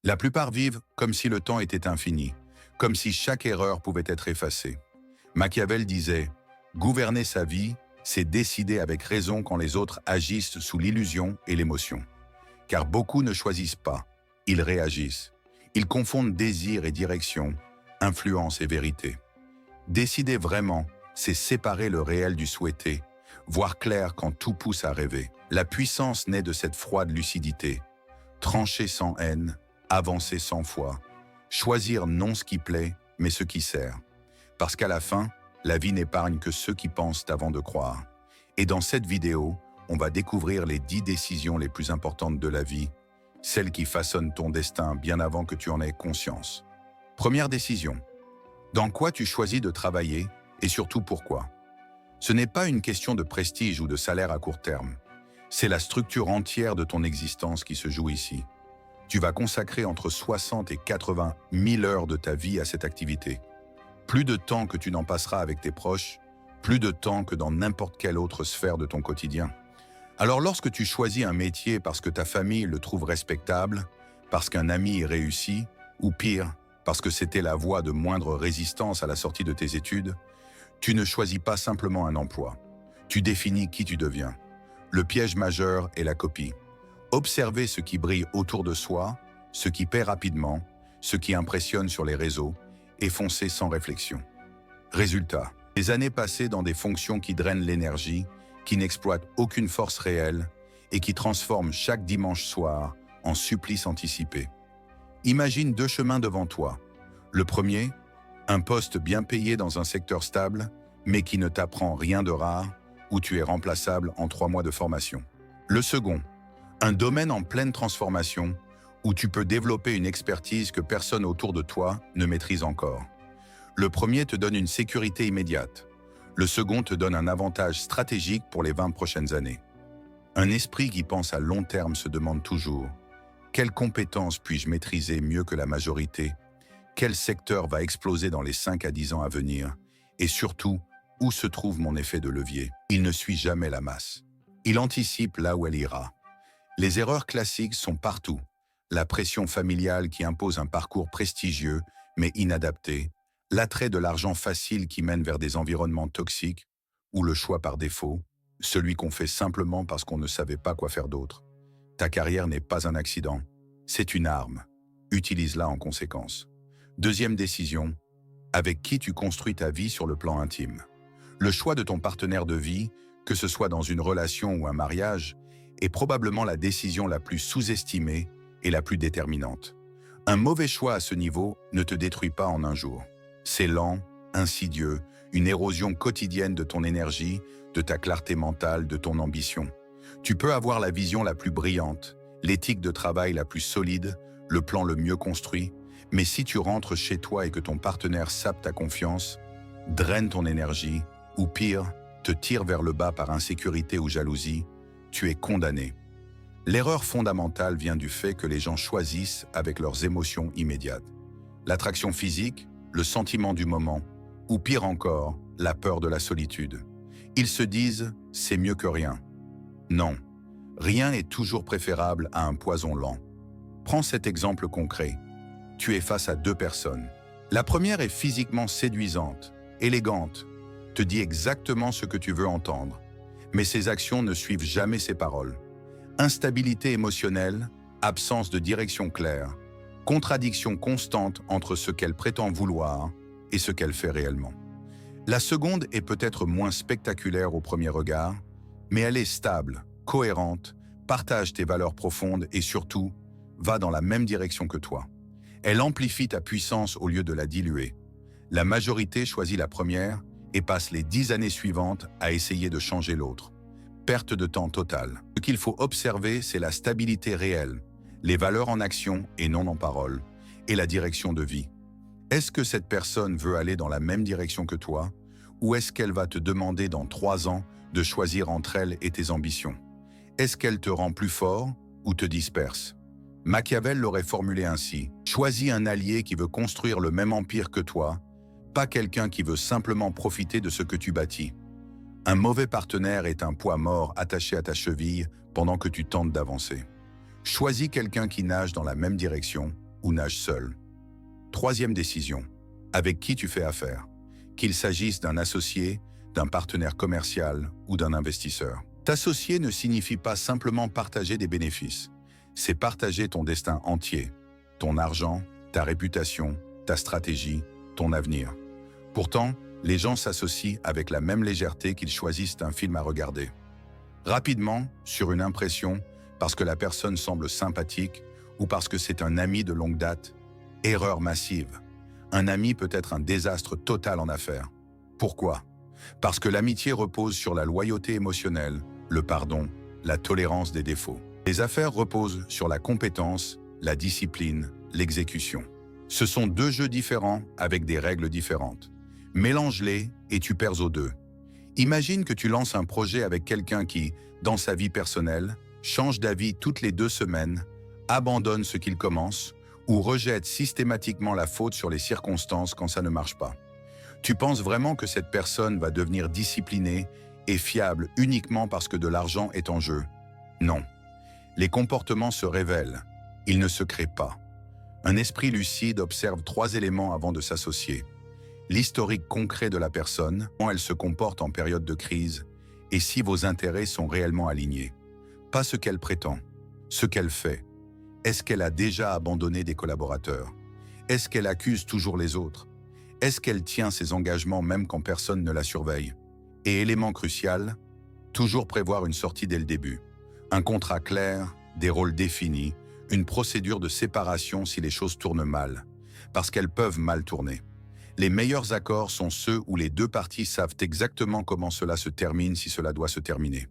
La plupart vivent comme si le temps était infini, comme si chaque erreur pouvait être effacée. Machiavel disait « Gouverner sa vie, c'est décider avec raison quand les autres agissent sous l'illusion et l'émotion. » Car beaucoup ne choisissent pas, ils réagissent. Ils confondent désir et direction, influence et vérité. Décider vraiment, c'est séparer le réel du souhaité, voir clair quand tout pousse à rêver. La puissance naît de cette froide lucidité. Trancher sans haine, avancer sans foi, choisir non ce qui plaît, mais ce qui sert. Parce qu'à la fin, la vie n'épargne que ceux qui pensent avant de croire. Et dans cette vidéo, on va découvrir les 10 décisions les plus importantes de la vie, celles qui façonnent ton destin bien avant que tu en aies conscience. Première décision. Dans quoi tu choisis de travailler et surtout pourquoi? Ce n'est pas une question de prestige ou de salaire à court terme. C'est la structure entière de ton existence qui se joue ici. Tu vas consacrer entre 60 et 80 000 heures de ta vie à cette activité. Plus de temps que tu n'en passeras avec tes proches, plus de temps que dans n'importe quelle autre sphère de ton quotidien. Alors lorsque tu choisis un métier parce que ta famille le trouve respectable, parce qu'un ami y réussit, ou pire, parce que c'était la voie de moindre résistance à la sortie de tes études, tu ne choisis pas simplement un emploi. Tu définis qui tu deviens. Le piège majeur est la copie. Observer ce qui brille autour de soi, ce qui paie rapidement, ce qui impressionne sur les réseaux, et foncer sans réflexion. Résultat, des années passées dans des fonctions qui drainent l'énergie, qui n'exploitent aucune force réelle et qui transforment chaque dimanche soir en supplice anticipé. Imagine 2 chemins devant toi. Le premier, un poste bien payé dans un secteur stable, mais qui ne t'apprend rien de rare, où tu es remplaçable en 3 mois de formation. Le second, un domaine en pleine transformation, où tu peux développer une expertise que personne autour de toi ne maîtrise encore. Le premier te donne une sécurité immédiate. Le second te donne un avantage stratégique pour les 20 prochaines années. Un esprit qui pense à long terme se demande toujours « Quelles compétences puis-je maîtriser mieux que la majorité? Quel secteur va exploser dans les 5 à 10 ans à venir? Et surtout, où se trouve mon effet de levier ?» Il ne suit jamais la masse. Il anticipe là où elle ira. Les erreurs classiques sont partout. La pression familiale qui impose un parcours prestigieux mais inadapté, l'attrait de l'argent facile qui mène vers des environnements toxiques, ou le choix par défaut, celui qu'on fait simplement parce qu'on ne savait pas quoi faire d'autre. Ta carrière n'est pas un accident, c'est une arme. Utilise-la en conséquence. Deuxième décision, avec qui tu construis ta vie sur le plan intime. Le choix de ton partenaire de vie, que ce soit dans une relation ou un mariage, est probablement la décision la plus sous-estimée et la plus déterminante. Un mauvais choix à ce niveau ne te détruit pas en un jour. C'est lent, insidieux, une érosion quotidienne de ton énergie, de ta clarté mentale, de ton ambition. Tu peux avoir la vision la plus brillante, l'éthique de travail la plus solide, le plan le mieux construit, mais si tu rentres chez toi et que ton partenaire sape ta confiance, draine ton énergie, ou pire, te tire vers le bas par insécurité ou jalousie, tu es condamné. L'erreur fondamentale vient du fait que les gens choisissent avec leurs émotions immédiates. L'attraction physique, le sentiment du moment, ou pire encore, la peur de la solitude. Ils se disent « c'est mieux que rien ». Non, rien n'est toujours préférable à un poison lent. Prends cet exemple concret. Tu es face à 2 personnes. La première est physiquement séduisante, élégante, te dit exactement ce que tu veux entendre, mais ses actions ne suivent jamais ses paroles. Instabilité émotionnelle, absence de direction claire, contradiction constante entre ce qu'elle prétend vouloir et ce qu'elle fait réellement. La seconde est peut-être moins spectaculaire au premier regard, mais elle est stable, cohérente, partage tes valeurs profondes et surtout, va dans la même direction que toi. Elle amplifie ta puissance au lieu de la diluer. La majorité choisit la première et passe les 10 années suivantes à essayer de changer l'autre. Perte de temps totale. Ce qu'il faut observer, c'est la stabilité réelle, les valeurs en action et non en parole, et la direction de vie. Est-ce que cette personne veut aller dans la même direction que toi, ou est-ce qu'elle va te demander dans 3 ans de choisir entre elle et tes ambitions? Est-ce qu'elle te rend plus fort ou te disperse? Machiavel l'aurait formulé ainsi: choisis un allié qui veut construire le même empire que toi, pas quelqu'un qui veut simplement profiter de ce que tu bâtis. Un mauvais partenaire est un poids mort attaché à ta cheville pendant que tu tentes d'avancer. Choisis quelqu'un qui nage dans la même direction, ou nage seul. Troisième décision. Avec qui tu fais affaire? Qu'il s'agisse d'un associé, d'un partenaire commercial ou d'un investisseur. T'associer ne signifie pas simplement partager des bénéfices. C'est partager ton destin entier, ton argent, ta réputation, ta stratégie, ton avenir. Pourtant, les gens s'associent avec la même légèreté qu'ils choisissent un film à regarder. Rapidement, sur une impression, parce que la personne semble sympathique ou parce que c'est un ami de longue date. Erreur massive. Un ami peut être un désastre total en affaires. Pourquoi? Parce que l'amitié repose sur la loyauté émotionnelle, le pardon, la tolérance des défauts. Les affaires reposent sur la compétence, la discipline, l'exécution. Ce sont deux jeux différents avec des règles différentes. Mélange-les et tu perds aux deux. Imagine que tu lances un projet avec quelqu'un qui, dans sa vie personnelle, change d'avis toutes les 2 semaines, abandonne ce qu'il commence ou rejette systématiquement la faute sur les circonstances quand ça ne marche pas. Tu penses vraiment que cette personne va devenir disciplinée et fiable uniquement parce que de l'argent est en jeu? Non. Les comportements se révèlent, ils ne se créent pas. Un esprit lucide observe 3 éléments avant de s'associer. L'historique concret de la personne, comment elle se comporte en période de crise, et si vos intérêts sont réellement alignés. Pas ce qu'elle prétend, ce qu'elle fait. Est-ce qu'elle a déjà abandonné des collaborateurs? Est-ce qu'elle accuse toujours les autres? Est-ce qu'elle tient ses engagements même quand personne ne la surveille? Et élément crucial, toujours prévoir une sortie dès le début. Un contrat clair, des rôles définis, une procédure de séparation si les choses tournent mal, parce qu'elles peuvent mal tourner. Les meilleurs accords sont ceux où les 2 parties savent exactement comment cela se termine si cela doit se terminer.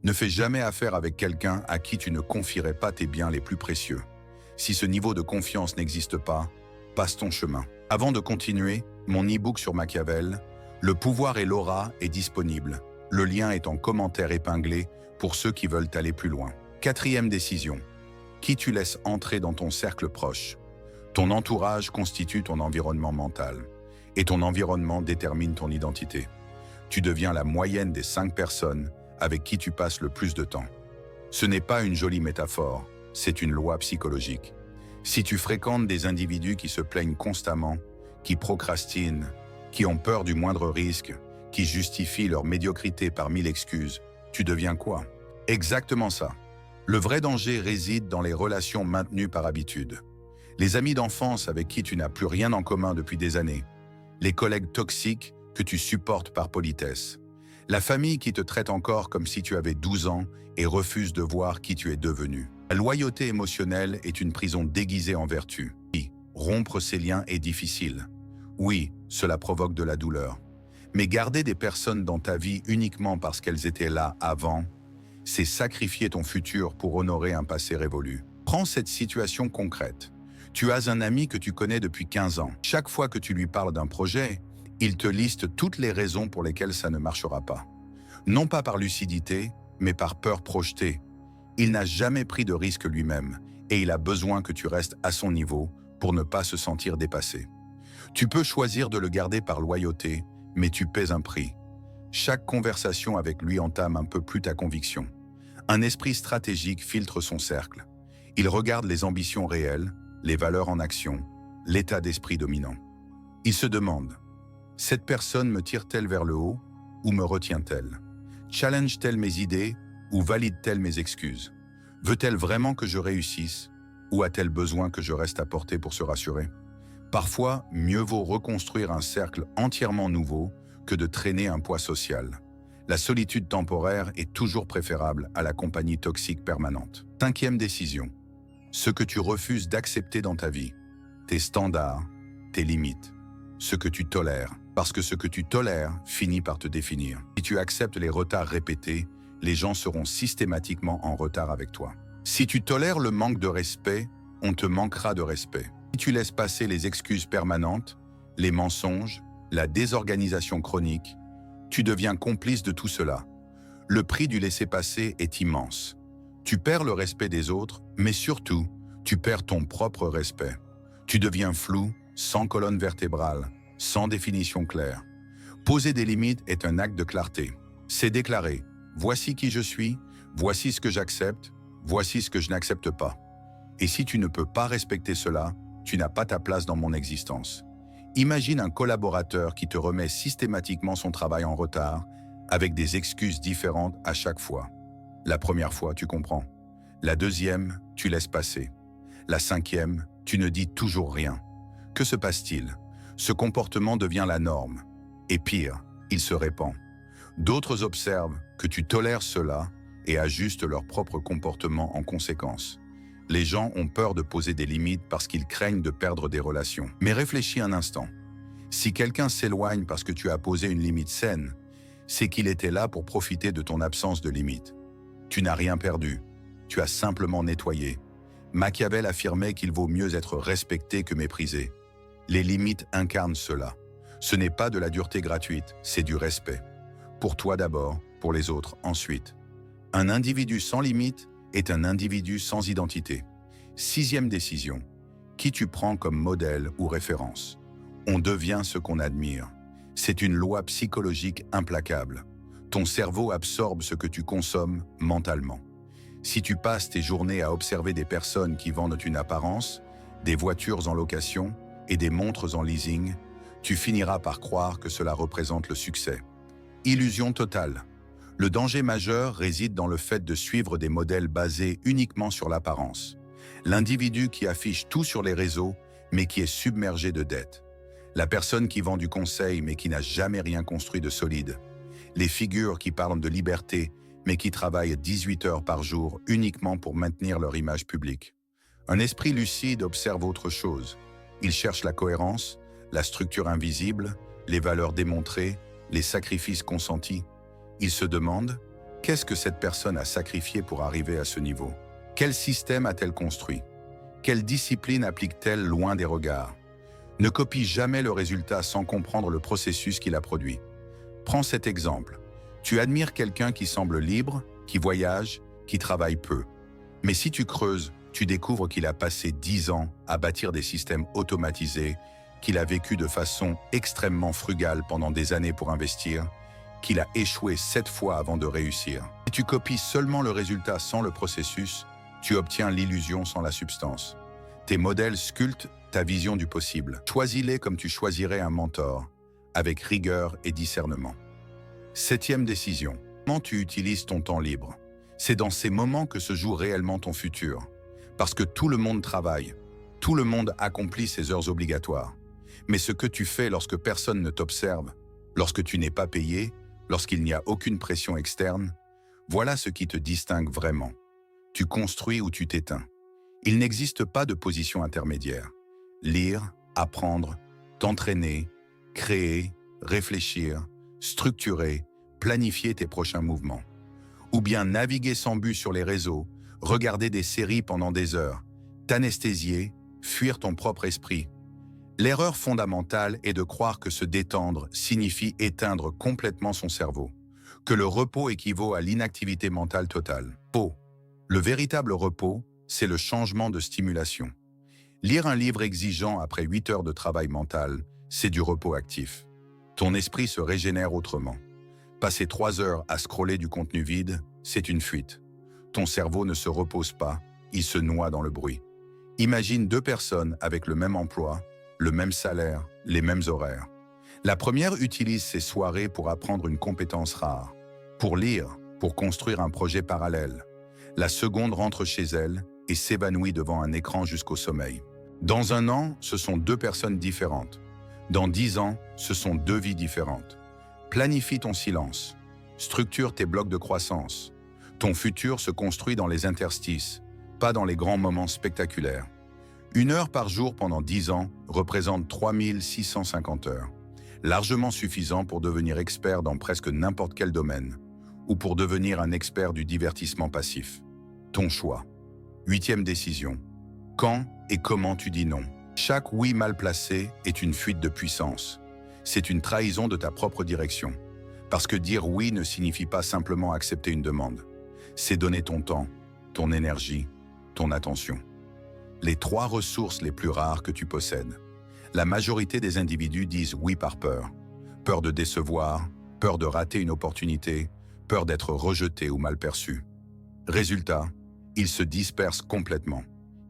Ne fais jamais affaire avec quelqu'un à qui tu ne confierais pas tes biens les plus précieux. Si ce niveau de confiance n'existe pas, passe ton chemin. Avant de continuer, mon e-book sur Machiavel, Le pouvoir et l'aura est disponible. Le lien est en commentaire épinglé pour ceux qui veulent aller plus loin. 4e décision. Qui tu laisses entrer dans ton cercle proche? Ton entourage constitue ton environnement mental. Et ton environnement détermine ton identité. Tu deviens la moyenne des 5 personnes avec qui tu passes le plus de temps. Ce n'est pas une jolie métaphore, c'est une loi psychologique. Si tu fréquentes des individus qui se plaignent constamment, qui procrastinent, qui ont peur du moindre risque, qui justifient leur médiocrité par 1000 excuses, tu deviens quoi? Exactement ça. Le vrai danger réside dans les relations maintenues par habitude. Les amis d'enfance avec qui tu n'as plus rien en commun depuis des années. Les collègues toxiques que tu supportes par politesse. La famille qui te traite encore comme si tu avais 12 ans et refuse de voir qui tu es devenu. La loyauté émotionnelle est une prison déguisée en vertu. Oui, rompre ces liens est difficile. Oui, cela provoque de la douleur. Mais garder des personnes dans ta vie uniquement parce qu'elles étaient là avant, c'est sacrifier ton futur pour honorer un passé révolu. Prends cette situation concrète. Tu as un ami que tu connais depuis 15 ans. Chaque fois que tu lui parles d'un projet, il te liste toutes les raisons pour lesquelles ça ne marchera pas. Non pas par lucidité, mais par peur projetée. Il n'a jamais pris de risque lui-même et il a besoin que tu restes à son niveau pour ne pas se sentir dépassé. Tu peux choisir de le garder par loyauté, mais tu paies un prix. Chaque conversation avec lui entame un peu plus ta conviction. Un esprit stratégique filtre son cercle. Il regarde les ambitions réelles, les valeurs en action, l'état d'esprit dominant. Il se demande, cette personne me tire-t-elle vers le haut ou me retient-elle? Challenge-t-elle mes idées ou valide-t-elle mes excuses? Veut-elle vraiment que je réussisse ou a-t-elle besoin que je reste à portée pour se rassurer? Parfois, mieux vaut reconstruire un cercle entièrement nouveau que de traîner un poids social. La solitude temporaire est toujours préférable à la compagnie toxique permanente. 5e décision. Ce que tu refuses d'accepter dans ta vie. Tes standards, tes limites. Ce que tu tolères, parce que ce que tu tolères finit par te définir. Si tu acceptes les retards répétés, les gens seront systématiquement en retard avec toi. Si tu tolères le manque de respect, on te manquera de respect. Si tu laisses passer les excuses permanentes, les mensonges, la désorganisation chronique, tu deviens complice de tout cela. Le prix du laisser-passer est immense. Tu perds le respect des autres, mais surtout, tu perds ton propre respect. Tu deviens flou, sans colonne vertébrale, sans définition claire. Poser des limites est un acte de clarté. C'est déclarer « Voici qui je suis, voici ce que j'accepte, voici ce que je n'accepte pas ». Et si tu ne peux pas respecter cela, tu n'as pas ta place dans mon existence. Imagine un collaborateur qui te remet systématiquement son travail en retard, avec des excuses différentes à chaque fois. La première fois, tu comprends. La deuxième, tu laisses passer. La cinquième, tu ne dis toujours rien. Que se passe-t-il? Ce comportement devient la norme. Et pire, il se répand. D'autres observent que tu tolères cela et ajustent leur propre comportement en conséquence. Les gens ont peur de poser des limites parce qu'ils craignent de perdre des relations. Mais réfléchis un instant. Si quelqu'un s'éloigne parce que tu as posé une limite saine, c'est qu'il était là pour profiter de ton absence de limite. Tu n'as rien perdu, tu as simplement nettoyé. Machiavel affirmait qu'il vaut mieux être respecté que méprisé. Les limites incarnent cela. Ce n'est pas de la dureté gratuite, c'est du respect. Pour toi d'abord, pour les autres ensuite. Un individu sans limite est un individu sans identité. 6e décision. Qui tu prends comme modèle ou référence? On devient ce qu'on admire. C'est une loi psychologique implacable. Ton cerveau absorbe ce que tu consommes mentalement. Si tu passes tes journées à observer des personnes qui vendent une apparence, des voitures en location et des montres en leasing, tu finiras par croire que cela représente le succès. Illusion totale. Le danger majeur réside dans le fait de suivre des modèles basés uniquement sur l'apparence. L'individu qui affiche tout sur les réseaux, mais qui est submergé de dettes. La personne qui vend du conseil, mais qui n'a jamais rien construit de solide. Les figures qui parlent de liberté, mais qui travaillent 18 heures par jour uniquement pour maintenir leur image publique. Un esprit lucide observe autre chose. Il cherche la cohérence, la structure invisible, les valeurs démontrées, les sacrifices consentis. Il se demande, qu'est-ce que cette personne a sacrifié pour arriver à ce niveau? Quel système a-t-elle construit? Quelle discipline applique-t-elle loin des regards? Ne copie jamais le résultat sans comprendre le processus qui l'a produit. Prends cet exemple. Tu admires quelqu'un qui semble libre, qui voyage, qui travaille peu. Mais si tu creuses, tu découvres qu'il a passé 10 ans à bâtir des systèmes automatisés, qu'il a vécu de façon extrêmement frugale pendant des années pour investir, qu'il a échoué 7 fois avant de réussir. Si tu copies seulement le résultat sans le processus, tu obtiens l'illusion sans la substance. Tes modèles sculptent ta vision du possible. Choisis-les comme tu choisirais un mentor, avec rigueur et discernement. 7e décision. Comment tu utilises ton temps libre? C'est dans ces moments que se joue réellement ton futur. Parce que tout le monde travaille, tout le monde accomplit ses heures obligatoires. Mais ce que tu fais lorsque personne ne t'observe, lorsque tu n'es pas payé, lorsqu'il n'y a aucune pression externe, voilà ce qui te distingue vraiment. Tu construis ou tu t'éteins. Il n'existe pas de position intermédiaire. Lire, apprendre, t'entraîner, créer, réfléchir, structurer, planifier tes prochains mouvements. Ou bien naviguer sans but sur les réseaux, regarder des séries pendant des heures, t'anesthésier, fuir ton propre esprit. L'erreur fondamentale est de croire que se détendre signifie éteindre complètement son cerveau, que le repos équivaut à l'inactivité mentale totale. Faux. Le véritable repos, c'est le changement de stimulation. Lire un livre exigeant après 8 heures de travail mental, c'est du repos actif. Ton esprit se régénère autrement. Passer 3 heures à scroller du contenu vide, c'est une fuite. Ton cerveau ne se repose pas, il se noie dans le bruit. Imagine 2 personnes avec le même emploi, le même salaire, les mêmes horaires. La première utilise ses soirées pour apprendre une compétence rare, pour lire, pour construire un projet parallèle. La seconde rentre chez elle et s'évanouit devant un écran jusqu'au sommeil. Dans 1 an, ce sont 2 personnes différentes. Dans 10 ans, ce sont 2 vies différentes. Planifie ton silence. Structure tes blocs de croissance. Ton futur se construit dans les interstices, pas dans les grands moments spectaculaires. 1 heure par jour pendant 10 ans représente 3650 heures. Largement suffisant pour devenir expert dans presque n'importe quel domaine, ou pour devenir un expert du divertissement passif. Ton choix. 8e décision. Quand et comment tu dis non? Chaque oui mal placé est une fuite de puissance. C'est une trahison de ta propre direction. Parce que dire oui ne signifie pas simplement accepter une demande. C'est donner ton temps, ton énergie, ton attention. Les 3 ressources les plus rares que tu possèdes. La majorité des individus disent oui par peur. Peur de décevoir, peur de rater une opportunité, peur d'être rejeté ou mal perçu. Résultat, ils se dispersent complètement.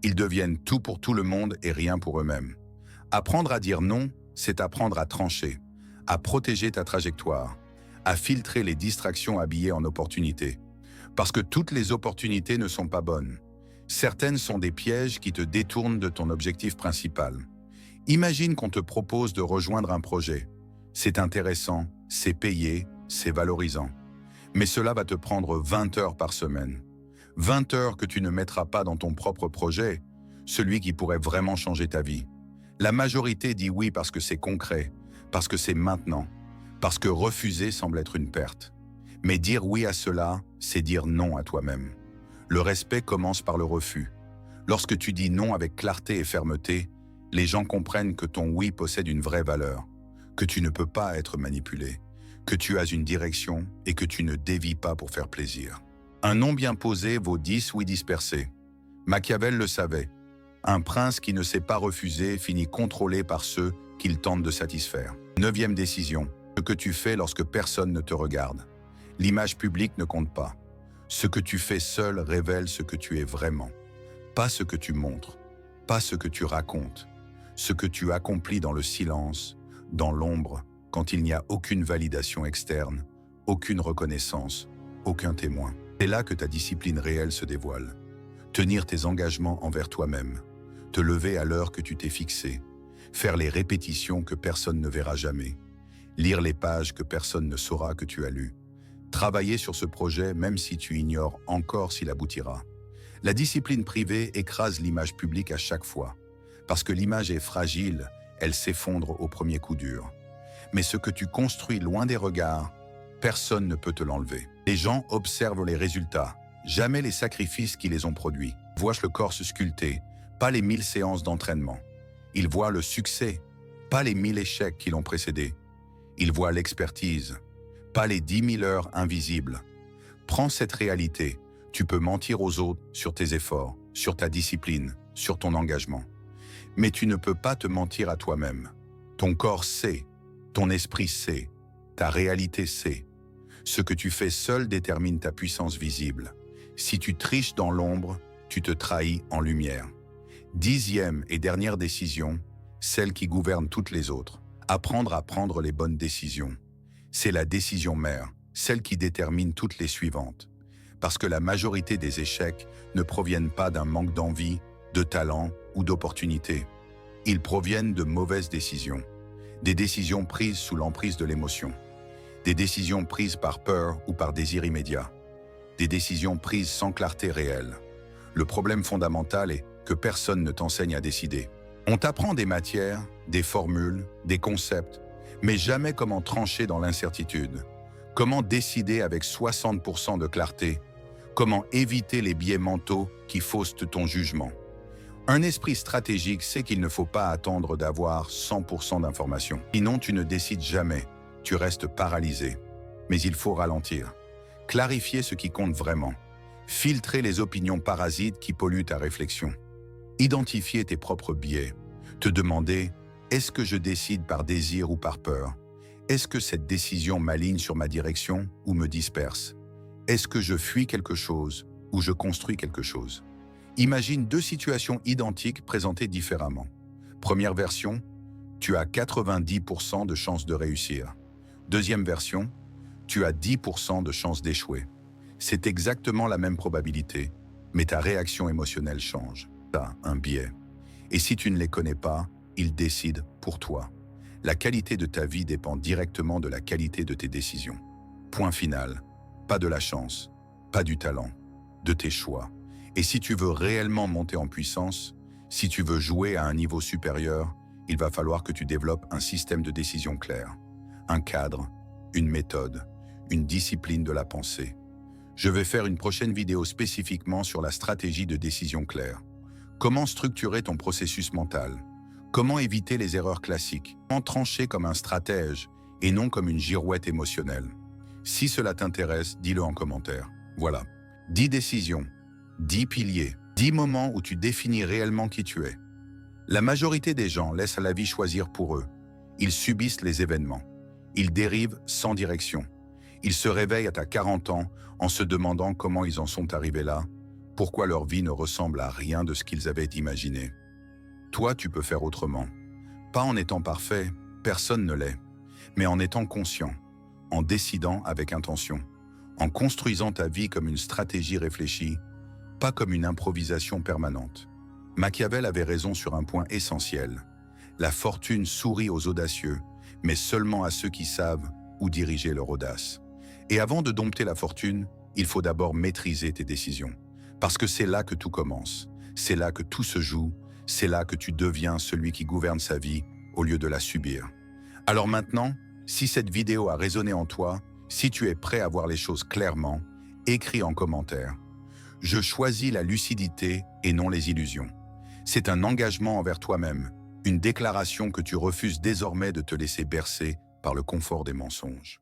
Ils deviennent tout pour tout le monde et rien pour eux-mêmes. Apprendre à dire non, c'est apprendre à trancher, à protéger ta trajectoire, à filtrer les distractions habillées en opportunités. Parce que toutes les opportunités ne sont pas bonnes. Certaines sont des pièges qui te détournent de ton objectif principal. Imagine qu'on te propose de rejoindre un projet. C'est intéressant, c'est payé, c'est valorisant. Mais cela va te prendre 20 heures par semaine. 20 heures que tu ne mettras pas dans ton propre projet, celui qui pourrait vraiment changer ta vie. La majorité dit oui parce que c'est concret, parce que c'est maintenant, parce que refuser semble être une perte. Mais dire oui à cela, c'est dire non à toi-même. Le respect commence par le refus. Lorsque tu dis non avec clarté et fermeté, les gens comprennent que ton oui possède une vraie valeur, que tu ne peux pas être manipulé, que tu as une direction et que tu ne dévies pas pour faire plaisir. Un non bien posé vaut 10 oui dispersés. Machiavel le savait. Un prince qui ne sait pas refuser finit contrôlé par ceux qu'il tente de satisfaire. 9e décision. Ce que tu fais lorsque personne ne te regarde. L'image publique ne compte pas. Ce que tu fais seul révèle ce que tu es vraiment. Pas ce que tu montres, pas ce que tu racontes. Ce que tu accomplis dans le silence, dans l'ombre, quand il n'y a aucune validation externe, aucune reconnaissance, aucun témoin. C'est là que ta discipline réelle se dévoile. Tenir tes engagements envers toi-même, te lever à l'heure que tu t'es fixée, faire les répétitions que personne ne verra jamais, lire les pages que personne ne saura que tu as lues, travailler sur ce projet même si tu ignores encore s'il aboutira. La discipline privée écrase l'image publique à chaque fois, parce que l'image est fragile, elle s'effondre au premier coup dur. Mais ce que tu construis loin des regards, personne ne peut te l'enlever. Les gens observent les résultats, jamais les sacrifices qui les ont produits. Ils voient le corps se sculpter, pas les 1000 séances d'entraînement. Ils voient le succès, pas les 1000 échecs qui l'ont précédé. Ils voient l'expertise, pas les 10 000 heures invisibles. Prends cette réalité, tu peux mentir aux autres sur tes efforts, sur ta discipline, sur ton engagement. Mais tu ne peux pas te mentir à toi-même. Ton corps sait, ton esprit sait, ta réalité sait. Ce que tu fais seul détermine ta puissance visible. Si tu triches dans l'ombre, tu te trahis en lumière. 10e et dernière décision, celle qui gouverne toutes les autres. Apprendre à prendre les bonnes décisions. C'est la décision mère, celle qui détermine toutes les suivantes. Parce que la majorité des échecs ne proviennent pas d'un manque d'envie, de talent ou d'opportunité. Ils proviennent de mauvaises décisions. Des décisions prises sous l'emprise de l'émotion. Des décisions prises par peur ou par désir immédiat. Des décisions prises sans clarté réelle. Le problème fondamental est que personne ne t'enseigne à décider. On t'apprend des matières, des formules, des concepts, mais jamais comment trancher dans l'incertitude. Comment décider avec 60% de clarté. Comment éviter les biais mentaux qui faussent ton jugement. Un esprit stratégique sait qu'il ne faut pas attendre d'avoir 100% d'informations. Sinon, tu ne décides jamais. Tu restes paralysé. Mais il faut ralentir. Clarifier ce qui compte vraiment. Filtrer les opinions parasites qui polluent ta réflexion. Identifier tes propres biais. Te demander, est-ce que je décide par désir ou par peur? Est-ce que cette décision m'aligne sur ma direction ou me disperse? Est-ce que je fuis quelque chose ou je construis quelque chose? Imagine 2 situations identiques présentées différemment. Première version, tu as 90% de chances de réussir. Deuxième version, tu as 10% de chances d'échouer. C'est exactement la même probabilité, mais ta réaction émotionnelle change. Tu as un biais. Et si tu ne les connais pas, ils décident pour toi. La qualité de ta vie dépend directement de la qualité de tes décisions. Point final. Pas de la chance, pas du talent, de tes choix. Et si tu veux réellement monter en puissance, si tu veux jouer à un niveau supérieur, il va falloir que tu développes un système de décision clair, un cadre, une méthode, une discipline de la pensée. Je vais faire une prochaine vidéo spécifiquement sur la stratégie de décision claire. Comment structurer ton processus mental? Comment éviter les erreurs classiques? Comment trancher comme un stratège et non comme une girouette émotionnelle? Si cela t'intéresse, dis-le en commentaire. Voilà. 10 décisions, 10 piliers, 10 moments où tu définis réellement qui tu es. La majorité des gens laissent la vie choisir pour eux. Ils subissent les événements. Ils dérivent sans direction. Ils se réveillent à ta 40 ans en se demandant comment ils en sont arrivés là, pourquoi leur vie ne ressemble à rien de ce qu'ils avaient imaginé. Toi, tu peux faire autrement. Pas en étant parfait, personne ne l'est, mais en étant conscient, en décidant avec intention, en construisant ta vie comme une stratégie réfléchie, pas comme une improvisation permanente. Machiavel avait raison sur un point essentiel. La fortune sourit aux audacieux, mais seulement à ceux qui savent où diriger leur audace. Et avant de dompter la fortune, il faut d'abord maîtriser tes décisions. Parce que c'est là que tout commence, c'est là que tout se joue, c'est là que tu deviens celui qui gouverne sa vie au lieu de la subir. Alors maintenant, si cette vidéo a résonné en toi, si tu es prêt à voir les choses clairement, écris en commentaire. Je choisis la lucidité et non les illusions. C'est un engagement envers toi-même, une déclaration que tu refuses désormais de te laisser bercer par le confort des mensonges.